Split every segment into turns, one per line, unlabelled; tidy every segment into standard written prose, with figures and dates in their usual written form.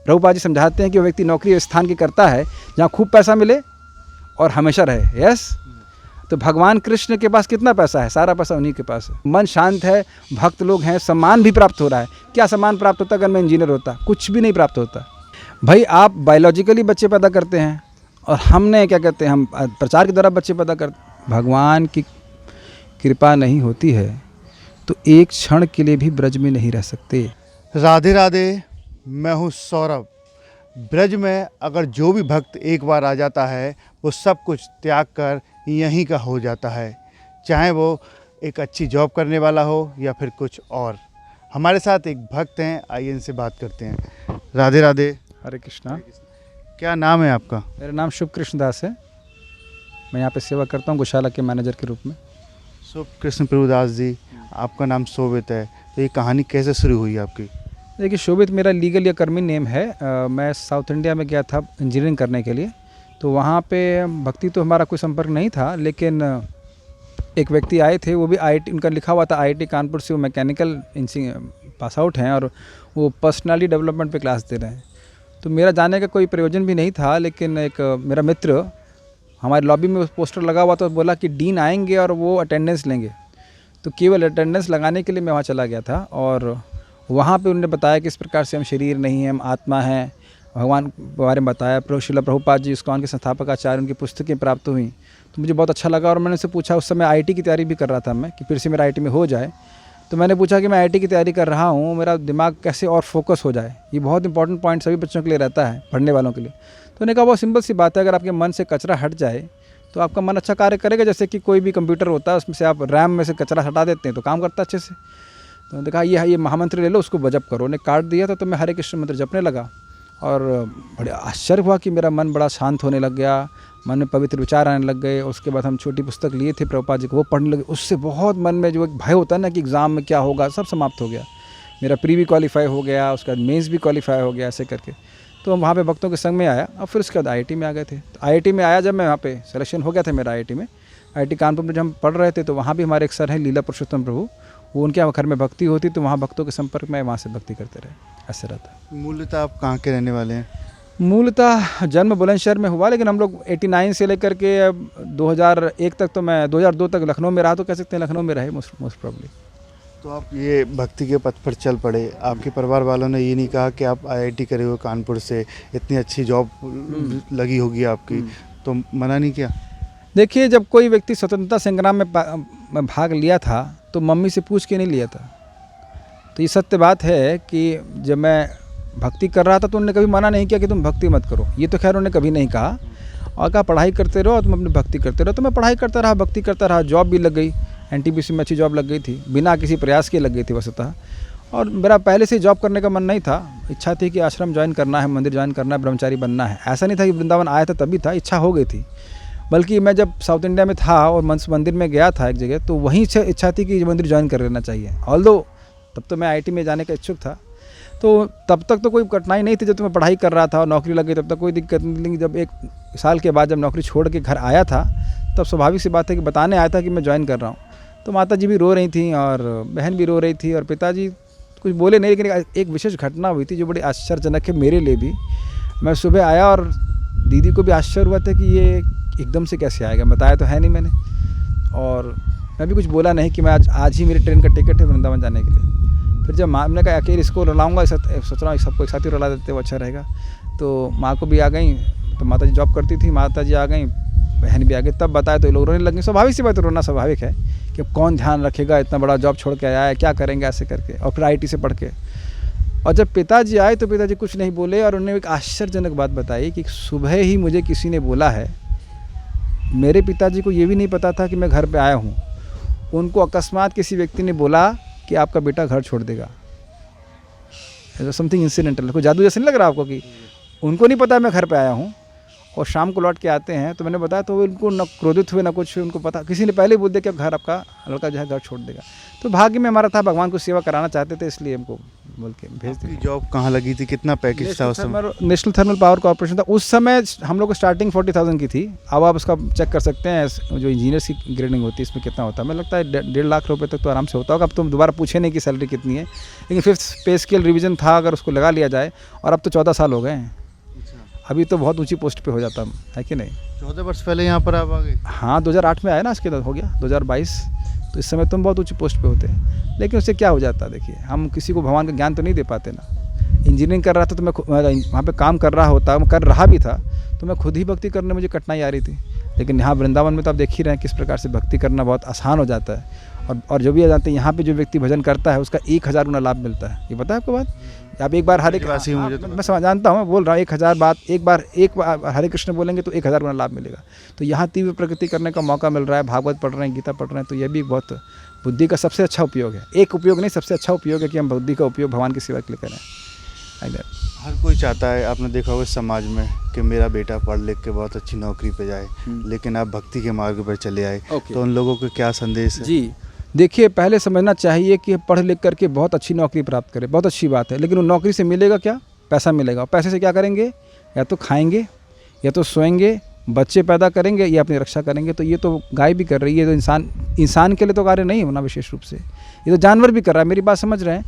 प्रभुपाद जी समझाते हैं कि वो व्यक्ति नौकरी उस स्थान की करता है जहाँ खूब पैसा मिले और हमेशा रहे। यस, तो भगवान कृष्ण के पास कितना पैसा है? सारा पैसा उन्हीं के पास है। मन शांत है, भक्त लोग हैं, सम्मान भी प्राप्त हो रहा है। क्या सम्मान प्राप्त होता अगर मैं इंजीनियर होता? कुछ भी नहीं प्राप्त होता। भाई आप बायोलॉजिकली बच्चे पैदा करते हैं और हमने क्या कहते हैं, हम प्रचार के द्वारा बच्चे पैदा करते। भगवान की कृपा नहीं होती है तो एक क्षण के लिए भी ब्रज में नहीं रह सकते।
राधे राधे, मैं हूँ सौरभ। ब्रज में अगर जो भी भक्त एक बार आ जाता है वो सब कुछ त्याग कर यहीं का हो जाता है, चाहे वो एक अच्छी जॉब करने वाला हो या फिर कुछ और। हमारे साथ एक भक्त हैं, आइए इनसे बात करते हैं। राधे राधे।
हरे कृष्णा।
क्या नाम है आपका?
मेरा नाम शुभ कृष्ण दास है। मैं यहाँ पे सेवा करता हूँ गौशाला के मैनेजर के रूप में।
शुभ कृष्ण प्रभुदास जी, आपका नाम शोभित है, तो ये कहानी कैसे शुरू हुई आपकी?
देखिए, शोभित मेरा लीगल या कर्मी नेम है। मैं साउथ इंडिया में गया था इंजीनियरिंग करने के लिए, तो वहाँ पे भक्ति तो हमारा कोई संपर्क नहीं था, लेकिन एक व्यक्ति आए थे, वो भी आईटी, उनका लिखा हुआ था आईआईटी कानपुर से, वो मैकेनिकल पास आउट हैं और वो पर्सनालिटी डेवलपमेंट पे क्लास दे रहे हैं। तो मेरा जाने का कोई प्रयोजन भी नहीं था, लेकिन एक मेरा मित्र, हमारे लॉबी में पोस्टर लगा हुआ था, बोला कि डीन आएंगे और वो अटेंडेंस लेंगे। तो केवल अटेंडेंस लगाने के लिए मैं वहाँ चला गया था और वहाँ पे उन्होंने बताया कि इस प्रकार से हम शरीर नहीं हैं, हम आत्मा हैं। भगवान के बारे में बताया। श्रील प्रभुपाद जी इस्कॉन के संस्थापक आचार्य, उनकी पुस्तकें प्राप्त हुई, तो मुझे बहुत अच्छा लगा। और मैंने उनसे पूछा, उस समय आईआईटी की तैयारी भी कर रहा था मैं, कि फिर से मेरा आईआईटी में हो जाए। तो मैंने पूछा कि मैं आईआईटी की तैयारी कर रहा हूँ, मेरा दिमाग कैसे और फोकस हो जाए। ये बहुत इंपॉर्टेंट पॉइंट सभी बच्चों के लिए रहता है, पढ़ने वालों के लिए। तो उन्होंने कहा बहुत सिंपल सी बात है, अगर आपके मन से कचरा हट जाए तो आपका मन अच्छा कार्य करेगा। जैसे कि कोई भी कंप्यूटर होता है, उसमें से आप रैम में से कचरा हटा देते हैं तो काम करता है अच्छे से। तो उन्होंने कहा ये महामंत्र ले लो, उसको जप करो। उन्हें कार्ड दिया था, तो मैं हरे कृष्ण मंत्र जपने लगा और बड़े आश्चर्य हुआ कि मेरा मन बड़ा शांत होने लग गया, मन में पवित्र विचार आने लग गए। उसके बाद हम छोटी पुस्तक लिए थे प्रभुपाद जी को, वो पढ़ने लगे। उससे बहुत मन में जो एक भय होता है ना कि एग्ज़ाम में क्या होगा, सब समाप्त हो गया। मेरा प्री भी क्वालिफाई हो गया, उसके बाद मेंस भी क्वालिफाई हो गया, ऐसे करके। तो वहाँ पे भक्तों के संग में आया और फिर उसके बाद आईआईटी में आ गए थे। तो आईआईटी में आया जब मैं, वहाँ पे सिलेक्शन हो गया था मेरा आईआईटी में। आईआईटी कानपुर में जब हम पढ़ रहे थे, तो वहाँ भी हमारे एक सर हैं लीला पुरुषोत्तम प्रभु, वो उनके घर में भक्ति होती, तो वहाँ भक्तों के संपर्क में वहाँ से भक्ति करते रहे, ऐसे रहता।
मूलतः आप कहाँ के रहने वाले हैं?
मूलतः जन्म बुलंदशहर में हुआ, लेकिन हम लोग 89 से लेकर के 2001 तक, तो मैं 2002 तक लखनऊ में रहा, तो कह सकते हैं लखनऊ में रहे मोस्ट प्रॉब्ली।
तो आप ये भक्ति के पथ पर चल पड़े, आपके परिवार वालों ने ये नहीं कहा कि आप आईआईटी करे हुए कानपुर से, इतनी अच्छी जॉब लगी होगी आपकी, तो मना नहीं किया?
देखिए, जब कोई व्यक्ति स्वतंत्रता संग्राम में भाग लिया था तो मम्मी से पूछ के नहीं लिया था। तो ये सत्य बात है कि जब मैं भक्ति कर रहा था तो उन्होंने कभी मना नहीं किया कि तुम भक्ति मत करो, ये तो खैर उन्होंने कभी नहीं कहा। और कहा पढ़ाई करते रहो, तुम अपनी भक्ति करते रहो। तो मैं पढ़ाई करता रहा, भक्ति करता रहा, जॉब भी लग गई, एनटीपीसी में अच्छी जॉब लग गई थी, बिना किसी प्रयास के लग गई थी वस्तुतः। और मेरा पहले से जॉब करने का मन नहीं था, इच्छा थी कि आश्रम ज्वाइन करना है, मंदिर ज्वाइन करना है, ब्रह्मचारी बनना है। ऐसा नहीं था कि वृंदावन आया था तभी था, इच्छा हो गई थी। बल्कि मैं जब साउथ इंडिया में था और मंदिर में गया था एक जगह, तो वहीं से इच्छा थी कि मंदिर ज्वाइन कर लेना चाहिए। ऑल्दो तब तो मैं आईआईटी में जाने का इच्छुक था, तो तब तक तो कोई कठिनाई नहीं थी। जब तो मैं पढ़ाई कर रहा था और नौकरी लग गई तब तक कोई दिक्कत नहीं थी। जब 1 साल के बाद जब नौकरी छोड़ के घर आया था, तब स्वाभाविक सी बात है कि बताने आया था कि मैं ज्वाइन कर रहा हूँ। तो माता जी भी रो रही थी और बहन भी रो रही थी और पिताजी कुछ बोले नहीं, लेकिन एक विशेष घटना हुई थी जो बड़ी आश्चर्यजनक है मेरे लिए भी। मैं सुबह आया और दीदी को भी आश्चर्य हुआ था कि ये एकदम से कैसे आएगा, बताया तो है नहीं मैंने। और मैं भी कुछ बोला नहीं कि मैं आज ही मेरी ट्रेन का टिकट है वृंदावन जाने के लिए। फिर जब माँ ने कहा अकेले इसको रुलाऊंगा, सोच रहा हूँ सबको एक साथ ही रुला देते वो अच्छा रहेगा। तो माँ को भी आ गई, तो माता जी जॉब करती थी, माता जी आ गई, बहन भी आ गई। तब बताया तो लोग रोने लगे। स्वाभाविक सी बात, रोना स्वाभाविक है कि कौन ध्यान रखेगा, इतना बड़ा जॉब छोड़ के आया है, क्या करेंगे ऐसे करके, और फिर आईआईटी से पढ़ के। और जब पिताजी आए तो पिताजी कुछ नहीं बोले और उन्होंने एक आश्चर्यजनक बात बताई कि सुबह ही मुझे किसी ने बोला है। मेरे पिताजी को ये भी नहीं पता था कि मैं घर पे आया हूँ। उनको अकस्मात किसी व्यक्ति ने बोला कि आपका बेटा घर छोड़ देगा। समथिंग इंसिडेंटल, कोई जादू जैसे नहीं लग रहा आपको? कि उनको नहीं पता मैं घर पे आया हूँ और शाम को लौट के आते हैं तो मैंने बताया, तो उनको न क्रोधित हुए ना कुछ, उनको पता, किसी ने पहले ही बोल दिया कि अब घर आपका लड़का जो है घर छोड़ देगा। तो भाग्य में हमारा था, भगवान को सेवा कराना चाहते थे, इसलिए हमको बोल के भेज दिया।
जॉब कहाँ लगी थी, कितना पैकेज था उस समय?
नेशनल थर्मल पावर कॉर्पोरेशन था उस समय। हम लोग को स्टार्टिंग 40,000 की थी। अब आप उसका चेक कर सकते हैं, जो इंजीनियर्स की ग्रेडिंग होती है इसमें कितना होता है। मुझे लगता है 1.5 लाख रुपए तक तो आराम से होता होगा। अब तो दोबारा पूछे नहीं कि सैलरी कितनी है, लेकिन 5th पे स्केल रिवीजन था, अगर उसको लगा लिया जाए, और अब तो 14 साल हो गए हैं। अभी तो बहुत ऊंची पोस्ट पे हो जाता है कि नहीं।
14 वर्ष पहले यहाँ पर आप आ गए?
हाँ, 2008 में आया ना, इसके बाद हो गया 2022, तो इस समय तुम बहुत ऊंची पोस्ट पे होते हैं। लेकिन उससे क्या हो जाता है, देखिए हम किसी को भगवान का ज्ञान तो नहीं दे पाते ना। इंजीनियरिंग कर रहा था तो मैं वहाँ पे काम कर रहा होता, मैं कर रहा भी था, तो मैं खुद ही भक्ति करने में मुझे कठिनाई आ रही थी। लेकिन यहाँ वृंदावन में तो आप देख ही रहे हैं किस प्रकार से भक्ति करना बहुत आसान हो जाता है। और जो भी जानते हैं, यहाँ पे जो व्यक्ति भजन करता है उसका 1000 गुना लाभ मिलता है। ये पता है आपको बात? आप एक बार हरे मैं समझ जानता हूँ, मैं बोल रहा हूँ 1000 बात, एक बार हरे कृष्ण बोलेंगे तो 1000 गुना लाभ मिलेगा। तो यहाँ तीव्र प्रगति करने का मौका मिल रहा है। भागवत पढ़ रहे हैं, गीता पढ़ रहे हैं, तो यह भी बहुत बुद्धि का सबसे अच्छा उपयोग है। एक उपयोग नहीं, सबसे अच्छा उपयोग है कि हम बुद्धि का उपयोग भगवान की सेवा के लिए करें।
हर कोई चाहता है, आपने देखा होगा समाज में, कि मेरा बेटा पढ़ लिख के बहुत अच्छी नौकरी पे जाए, लेकिन आप भक्ति के मार्ग पर चले आए, तो उन लोगों को क्या संदेश है?
जी देखिए, पहले समझना चाहिए कि पढ़ लिख करके बहुत अच्छी नौकरी प्राप्त करें, बहुत अच्छी बात है, लेकिन उन नौकरी से मिलेगा क्या? पैसा मिलेगा। पैसे से क्या करेंगे? या तो खाएंगे, या तो सोएंगे, बच्चे पैदा करेंगे, या अपनी रक्षा करेंगे। तो ये तो गाय भी कर रही है, तो इंसान के लिए तो कार्य नहीं होना विशेष रूप से, ये तो जानवर भी कर रहा है। मेरी बात समझ रहे हैं?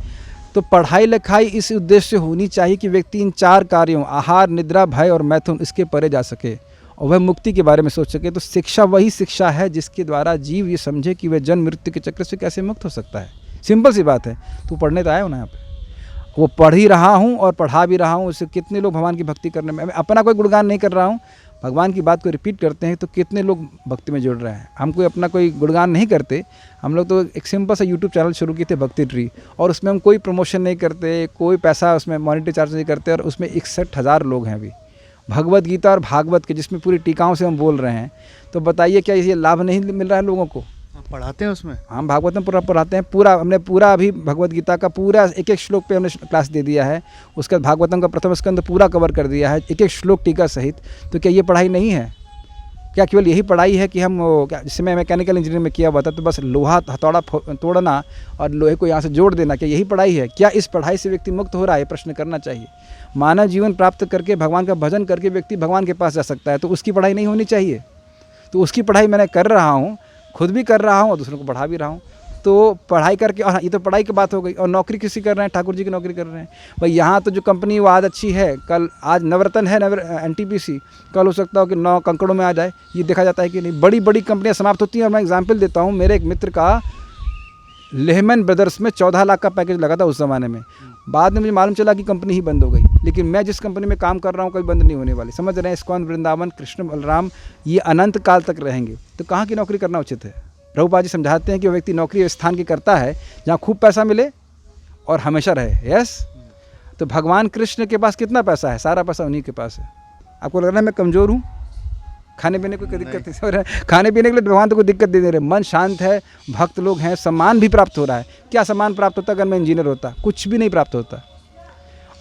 तो पढ़ाई लिखाई इस उद्देश्य से होनी चाहिए कि व्यक्ति इन 4 कार्यों, आहार, निद्रा, भय और मैथुन, इसके परे जा सके और वह मुक्ति के बारे में सोच सके। तो शिक्षा वही शिक्षा है जिसके द्वारा जीव ये समझे कि वह जन्म मृत्यु के चक्र से कैसे मुक्त हो सकता है। सिंपल सी बात है। तो पढ़ने तो आया हो ना यहाँ पे, वो पढ़ ही रहा हूँ और पढ़ा भी रहा हूँ। उससे कितने लोग भगवान की भक्ति करने में, मैं अपना कोई गुणगान नहीं कर रहा हूँ, भगवान की बात को रिपीट करते हैं, तो कितने लोग भक्ति में जुड़ रहे हैं। हम कोई अपना कोई गुणगान नहीं करते। हम लोग तो एक सिंपल सा यूट्यूब चैनल शुरू किए थे, भक्ति ट्री, और उसमें हम कोई प्रमोशन नहीं करते, कोई पैसा उसमें मॉनिटरी चार्ज नहीं करते, और उसमें 61,000 लोग हैं अभी, भगवत गीता और भागवत के, जिसमें पूरी टीकाओं से हम बोल रहे हैं। तो बताइए क्या ये लाभ नहीं मिल रहा है लोगों को?
पढ़ाते हैं उसमें,
हम भागवत में पूरा पढ़ाते हैं, पूरा हमने पूरा अभी भगवत गीता का पूरा एक श्लोक पे हमने क्लास दे दिया है। उसके बाद भागवतम का प्रथम स्कंद पूरा कवर कर दिया है, एक श्लोक टीका सहित। तो क्या ये पढ़ाई नहीं है? क्या केवल यही पढ़ाई है कि हम क्या, जिसमें मैं मैकेनिकल इंजीनियरिंग में किया हुआ था, तो बस लोहा हथौड़ा तोड़ना और लोहे को यहाँ से जोड़ देना, क्या यही पढ़ाई है? क्या इस पढ़ाई से व्यक्ति मुक्त हो रहा है? प्रश्न करना चाहिए। मानव जीवन प्राप्त करके, भगवान का भजन करके व्यक्ति भगवान के पास जा सकता है, तो उसकी पढ़ाई नहीं होनी चाहिए? तो उसकी पढ़ाई मैंने कर रहा हूँ, खुद भी कर रहा हूँ और दूसरों को पढ़ा भी रहा हूँ। तो पढ़ाई करके, और ये तो पढ़ाई की बात हो गई। और नौकरी किसी कर रहे हैं? ठाकुर जी की नौकरी कर रहे हैं भाई। यहाँ तो जो कंपनी वो आज अच्छी है, कल आज नवरत्न है, NTPC, कल हो सकता हो कि 9 कंकड़ों में आ जाए। ये देखा जाता है कि नहीं। बड़ी बड़ी कंपनियाँ समाप्त होती हैं। और मैं एग्जाम्पल देता हूँ, मेरे एक मित्र का लेहमैन ब्रदर्स में 14 लाख का पैकेज लगा था उस ज़माने में। बाद में मुझे मालूम चला कि कंपनी ही बंद हो गई। लेकिन मैं जिस कंपनी में काम कर रहा हूँ कभी बंद नहीं होने वाली। समझ रहे हैं? इस्कॉन, वृंदावन, कृष्ण बलराम, ये अनंत काल तक रहेंगे। तो कहाँ की नौकरी करना उचित है? प्रभुपाद जी समझाते हैं कि वो व्यक्ति नौकरी उस स्थान की करता है जहाँ खूब पैसा मिले और हमेशा रहे। यस, तो भगवान कृष्ण के पास कितना पैसा है? सारा पैसा उन्हीं के पास है। आपको लग रहा है मैं कमज़ोर हूँ? खाने पीने कोई दिक्कत नहीं हो रहा है? खाने पीने के लिए भगवान तो कोई दिक्कत नहीं दे रहे। मन शांत है, भक्त लोग हैं, सम्मान भी प्राप्त हो रहा है। क्या सम्मान प्राप्त होता? अगर मैं इंजीनियर होता, कुछ भी नहीं प्राप्त होता।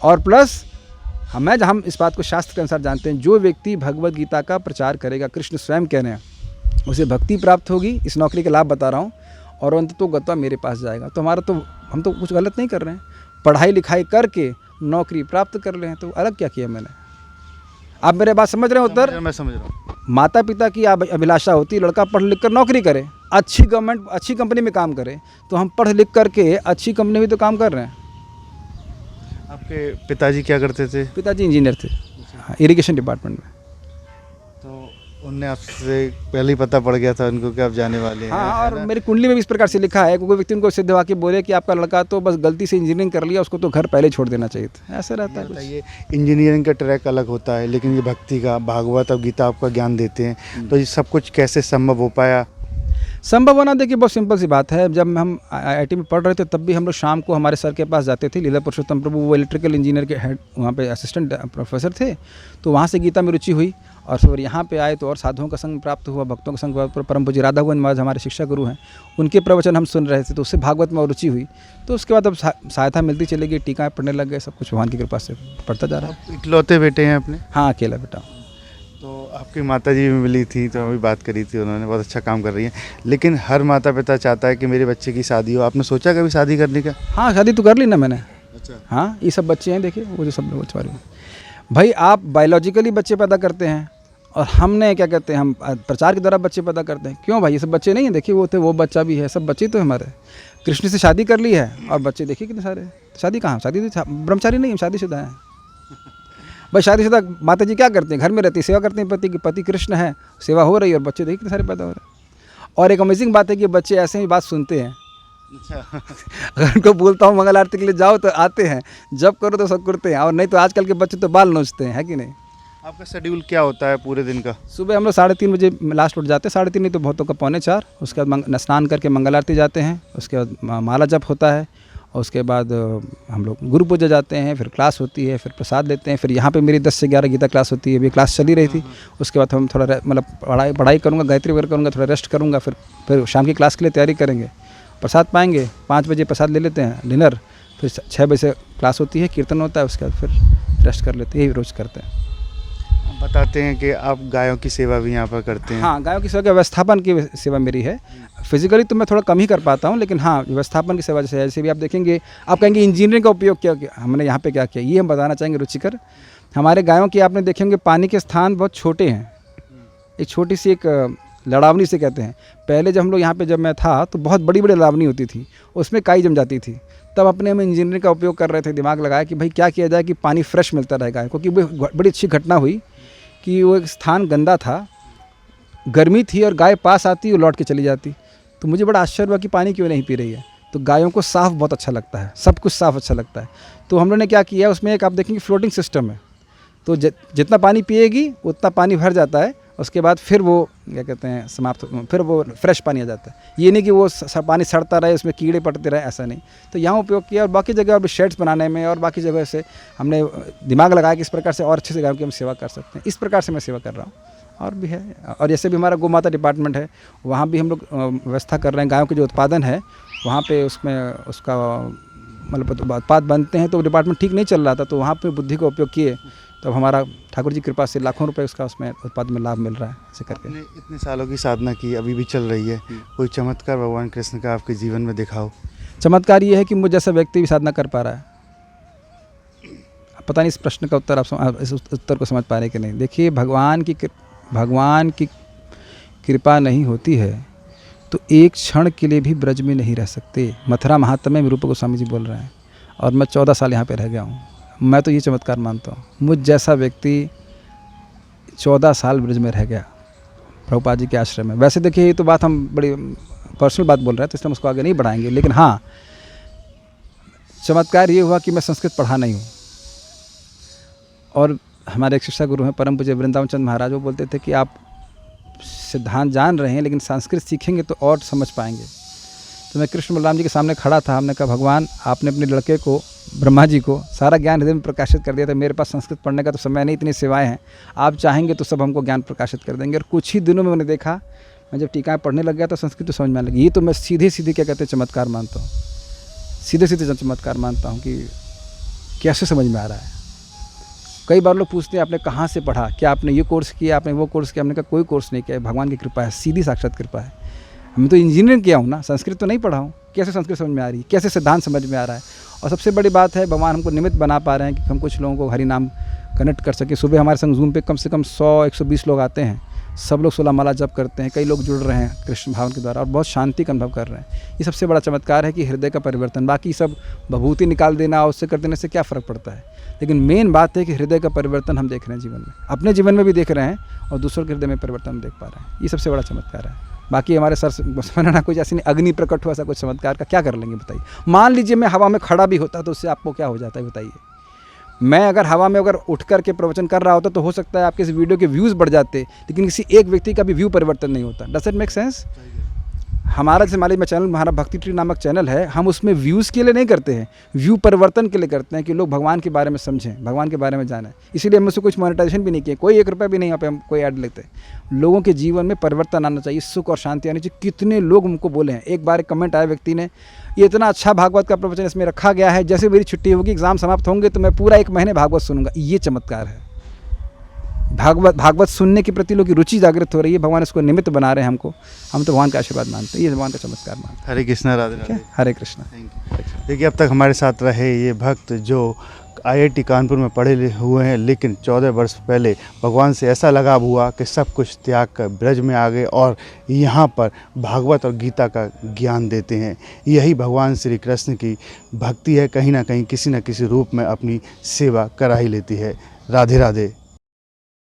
और प्लस हम इस बात को शास्त्र के अनुसार जानते हैं, जो व्यक्ति भगवत गीता का प्रचार करेगा, कृष्ण स्वयं कह रहे हैं, उसे भक्ति प्राप्त होगी। इस नौकरी के लाभ बता रहा हूँ। और अंत तो गत्वा मेरे पास जाएगा। तो हम तो कुछ गलत नहीं कर रहे हैं। पढ़ाई लिखाई करके नौकरी प्राप्त कर रहे हैं, तो अलग क्या किया मैंने? आप मेरे बात समझ रहे हैं? उत्तर
मैं समझ रहा हूँ।
माता पिता की अभिलाषा होती है लड़का पढ़ लिख कर नौकरी करे, अच्छी कंपनी में काम करे। तो हम पढ़ लिख करके अच्छी कंपनी में तो काम कर रहे हैं।
आपके पिताजी क्या करते थे?
पिताजी इंजीनियर थे, इरिगेशन डिपार्टमेंट में।
तो उनने आपसे पहले ही पता पड़ गया था उनको कि आप जाने वाले हैं?
हाँ, और मेरी कुंडली में भी इस प्रकार से लिखा है, कोई व्यक्ति उनको सिद्ध वाक्य बोले कि आपका लड़का तो बस गलती से इंजीनियरिंग कर लिया, उसको तो घर पहले छोड़ देना चाहिए था। ऐसा रहता है।
ये इंजीनियरिंग का ट्रैक अलग होता है, लेकिन ये भक्ति का, भागवत और गीता आपका ज्ञान देते हैं, तो ये सब कुछ कैसे संभव हो पाया?
संभव होना, देखिए बहुत सिंपल सी बात है। जब हम IIT में पढ़ रहे थे तब भी हम लोग शाम को हमारे सर के पास जाते थे, लीला पुरुषोत्तम प्रभु, वो इलेक्ट्रिकल इंजीनियर के हेड, वहाँ पे असिस्टेंट प्रोफेसर थे। तो वहाँ से गीता में रुचि हुई और फिर यहाँ पे आए तो और साधुओं का संग प्राप्त हुआ, भक्तों का संग प्राप्त। परम पूज्य राधा गोविंद महाराज हमारे शिक्षा गुरु हैं, उनके प्रवचन हम सुन रहे थे, तो उससे भागवत में और रुचि हुई। तो उसके बाद अब सहायता मिलती चली गई, टीकाएँ पढ़ने लग गए, सब कुछ भगवान की कृपा से पढ़ता जा रहा है।
इकलौते बेटे हैं अपने?
हाँ, अकेला बेटा।
तो आपकी माता जी भी मिली थी तो अभी बात करी थी, उन्होंने बहुत अच्छा काम कर रही हैं। लेकिन हर माता पिता चाहता है कि मेरे बच्चे की शादी हो। आपने सोचा कभी शादी करने का?
हाँ, शादी तो कर ली ना मैंने।
अच्छा।
हाँ, ये सब बच्चे हैं, देखिए वो जो सब लोग बच्चे भाई, आप बायोलॉजिकली बच्चे पैदा करते हैं और हमने क्या कहते हैं, हम प्रचार के द्वारा बच्चे पैदा करते हैं। क्यों भाई, ये सब बच्चे नहीं हैं? देखिए वो थे, वो बच्चा भी है, सब बच्चे तो हमारे। कृष्ण से शादी कर ली है और बच्चे देखिए कितने सारे। शादी कहाँ, शादी तो ब्रह्मचारी नहीं, हम शादीशुदा हैं भाई। शादीशुदा माता जी क्या करते हैं? घर में रहती है, सेवा करते हैं पति की। पति कृष्ण है, सेवा हो रही है और बच्चे देखिए कितने सारे पैदा हो रहे हैं। और एक अमेजिंग बात है कि बच्चे ऐसे ही बात सुनते हैं।
अच्छा।
अगर उनको बोलता हूँ मंगल आरती के लिए जाओ तो आते हैं, जब करो तो सब करते हैं, और नहीं तो आजकल के बच्चे तो बाल नोचते हैं, है कि नहीं?
आपका शेड्यूल क्या होता है पूरे दिन का?
सुबह हम लोग 3:30 बजे लास्ट उठ जाते हैं, 3:30 नहीं तो बहुतों का 3:45। उसके बाद स्नान करके मंगल आरती जाते हैं, उसके बाद माला जप होता है, और उसके बाद हम लोग गुरु पूजा जाते हैं, फिर क्लास होती है, फिर प्रसाद लेते हैं। फिर यहाँ पे मेरी 10 से 11 गीता क्लास होती है, अभी क्लास चली रही थी। उसके बाद हम थोड़ा मतलब पढ़ाई करूँगा, गायत्री वगैरह करूँगा, थोड़ा रेस्ट करूँगा, फिर शाम की क्लास के लिए तैयारी करेंगे। प्रसाद पाएंगे, 5 बजे प्रसाद ले लेते हैं डिनर, फिर 6 बजे से क्लास होती है, कीर्तन होता है, उसके बाद फिर रेस्ट कर लेते हैं। यही रोज़ करते हैं।
बताते हैं कि आप गायों की सेवा भी यहाँ पर करते हैं।
हाँ, गायों की सेवा, व्यवस्थापन की सेवा मेरी है। फिजिकली तो मैं थोड़ा कम ही कर पाता हूँ, लेकिन हाँ, व्यवस्थापन की सेवा जैसे भी आप देखेंगे, आप कहेंगे इंजीनियरिंग का उपयोग क्या किया हमने यहाँ पे, क्या किया, ये हम बताना चाहेंगे रुचिकर। हमारे गायों की आपने देखेंगे पानी के स्थान बहुत छोटे हैं। एक छोटी सी एक लड़ावनी से कहते हैं। पहले जब हम लोग यहाँ पे, जब मैं था तो बहुत बड़ी बड़ी लड़ावनी होती थी, उसमें काई जम जाती थी। तब अपने हम इंजीनियरिंग का उपयोग कर रहे थे, दिमाग लगाया कि भाई क्या किया जाए कि पानी फ्रेश मिलता रहे गाय को। क्योंकि बड़ी अच्छी घटना हुई कि वो एक स्थान गंदा था, गर्मी थी और गाय पास आती और लौट के चली जाती। तो मुझे बड़ा आश्चर्य हुआ कि पानी क्यों नहीं पी रही है। तो गायों को साफ़ बहुत अच्छा लगता है, सब कुछ साफ़ अच्छा लगता है। तो हम लोगों ने क्या किया, उसमें एक आप देखेंगे फ्लोटिंग सिस्टम है। तो जितना पानी पिएगी उतना पानी भर जाता है, उसके बाद फिर वो क्या कहते हैं समाप्त, फिर वो फ्रेश पानी आ जाता है। ये नहीं कि वो पानी सड़ता रहे, उसमें कीड़े पड़ते रहे, ऐसा नहीं। तो यहाँ उपयोग किया, और बाकी जगह अब शेड्स बनाने में और बाकी जगह से हमने दिमाग लगाया कि इस प्रकार से और अच्छे से गायों की हम सेवा कर सकते हैं। इस प्रकार से मैं सेवा कर रहा हूँ। और भी है, और जैसे भी हमारा गौ माता डिपार्टमेंट है, वहाँ भी हम लोग व्यवस्था कर रहे हैं। गायों के जो उत्पादन है वहाँ पे उसमें उसका मतलब उत्पाद बनते हैं, तो डिपार्टमेंट ठीक नहीं चल रहा था, तो वहाँ पे बुद्धि का उपयोग किए, तो हमारा ठाकुर जी कृपा से लाखों रुपए उसका उसमें उत्पाद में लाभ मिल रहा है। ऐसे करके
आपने इतने सालों की साधना की, अभी भी चल रही है, कोई चमत्कार भगवान कृष्ण का आपके जीवन में दिखाओ।
चमत्कार ये है कि मुझ जैसा व्यक्ति भी साधना कर पा रहा है। पता नहीं इस प्रश्न का उत्तर आप इस उत्तर को समझ पा रहे कि नहीं। देखिए, भगवान की कृपा नहीं होती है तो एक क्षण के लिए भी ब्रज में नहीं रह सकते। मथुरा महात्म्य में रूप गोस्वामी जी बोल रहे हैं, और मैं 14 साल यहाँ पे रह गया हूँ। मैं तो ये चमत्कार मानता हूँ, मुझ जैसा व्यक्ति 14 साल ब्रज में रह गया प्रभुपाद जी के आश्रम में। वैसे देखिए, ये तो बात हम बड़ी पर्सनल बात बोल रहे हैं, तो इसलिए हम उसको आगे नहीं बढ़ाएंगे। लेकिन हाँ, चमत्कार ये हुआ कि मैं संस्कृत पढ़ा नहीं हूँ, और हमारे एक शिक्षा गुरु हैं परम पूज्य वृंदावन चंद महाराज, वो बोलते थे कि आप सिद्धांत जान रहे हैं लेकिन संस्कृत सीखेंगे तो और समझ पाएंगे। तो मैं कृष्ण बलराम जी के सामने खड़ा था, हमने कहा भगवान, आपने अपने लड़के को, ब्रह्मा जी को, सारा ज्ञान हृदय में प्रकाशित कर दिया था। मेरे पास संस्कृत पढ़ने का तो समय नहीं, इतनी सेवाएं हैं, आप चाहेंगे तो सब हमको ज्ञान प्रकाशित कर देंगे। और कुछ ही दिनों में मैंने देखा, मैं जब टीकाएँ पढ़ने लग गया तो संस्कृत तो समझ में आने लगी। ये तो मैं सीधे सीधे क्या कहते हैं चमत्कार मानता हूँ, सीधे सीधे चमत्कार मानता हूँ कि कैसे समझ में आ रहा है। कई बार लोग पूछते हैं आपने कहाँ से पढ़ा, क्या आपने ये कोर्स किया, आपने वो कोर्स किया। हमने कहा कोई कोर्स नहीं किया, भगवान की कृपा है, सीधी साक्षात कृपा है। मैं तो इंजीनियरिंग किया हूँ ना, संस्कृत तो नहीं पढ़ा हूँ। कैसे संस्कृत समझ में आ रही है, कैसे सिद्धांत समझ में आ रहा है। और सबसे बड़ी बात है, भगवान हमको निमित्त बना पा रहे हैं कि हम कुछ लोगों को हरि नाम कनेक्ट कर सके। सुबह हमारे संग जूम पे कम से कम 100-120 लोग आते हैं, सब लोग 16 माला जप करते हैं, कई लोग जुड़ रहे हैं कृष्ण भावन के द्वारा और बहुत शांति का अनुभव कर रहे हैं। ये सबसे बड़ा चमत्कार है कि हृदय का परिवर्तन। बाकी सब भभूति निकाल देना और उससे कर देने से क्या फ़र्क पड़ता है, लेकिन मेन बात है कि हृदय का परिवर्तन हम देख रहे हैं जीवन में, अपने जीवन में भी देख रहे हैं और दूसरों के हृदय में परिवर्तन हम देख पा रहे हैं। ये सबसे बड़ा चमत्कार है। बाकी हमारे सर ना कुछ ऐसी नहीं, अग्नि प्रकट हुआ, ऐसा कुछ चमत्कार का क्या कर लेंगे बताइए। मान लीजिए मैं हवा में खड़ा भी होता तो उससे आपको क्या हो जाता है बताइए। मैं अगर हवा में अगर उठ कर के प्रवचन कर रहा होता तो हो सकता है आपके इस वीडियो के व्यूज़ बढ़ जाते, लेकिन किसी एक व्यक्ति का भी व्यू परिवर्तन नहीं होता। Does it make sense? हमारा जैसे मान लीजिए मैं चैनल, हमारा भक्ति ट्री नामक चैनल है, हम उसमें व्यूज़ के लिए नहीं करते हैं, व्यू परिवर्तन के लिए करते हैं कि लोग भगवान के बारे में समझें, भगवान के बारे में जानें। इसीलिए हम उससे कुछ मोनेटाइजेशन भी नहीं किए, कोई 1 रुपया भी नहीं यहाँ पे हम कोई ऐड लेते। लोगों के जीवन में परिवर्तन आना चाहिए, सुख और शांति आनी चाहिए। कितने लोग हमको बोले हैं, एक बार एक कमेंट आया व्यक्ति ने, ये इतना अच्छा भागवत का प्रवचन इसमें रखा गया है, जैसे मेरी छुट्टी होगी, एग्ज़ाम समाप्त होंगे तो मैं पूरा 1 महीने भागवत सुनूंगा। ये चमत्कार है, भागवत सुनने के प्रति लोग की रुचि जागृत हो रही है। भगवान इसको निमित्त बना रहे हैं हमको। हम तो भगवान का आशीर्वाद मानते हैं, ये भगवान का चमत्कार मानते हैं।
हरे कृष्णा, राधे राधे।
हरे कृष्णा।
देखिए, अब तक हमारे साथ रहे ये भक्त जो IIT कानपुर में पढ़े हुए हैं, लेकिन 14 वर्ष पहले भगवान से ऐसा लगाव हुआ कि सब कुछ त्याग कर ब्रज में आ गए और यहाँ पर भागवत और गीता का ज्ञान देते हैं। यही भगवान श्री कृष्ण की भक्ति है, कहीं ना कहीं किसी न किसी रूप में अपनी सेवा करा ही लेती है। राधे राधे।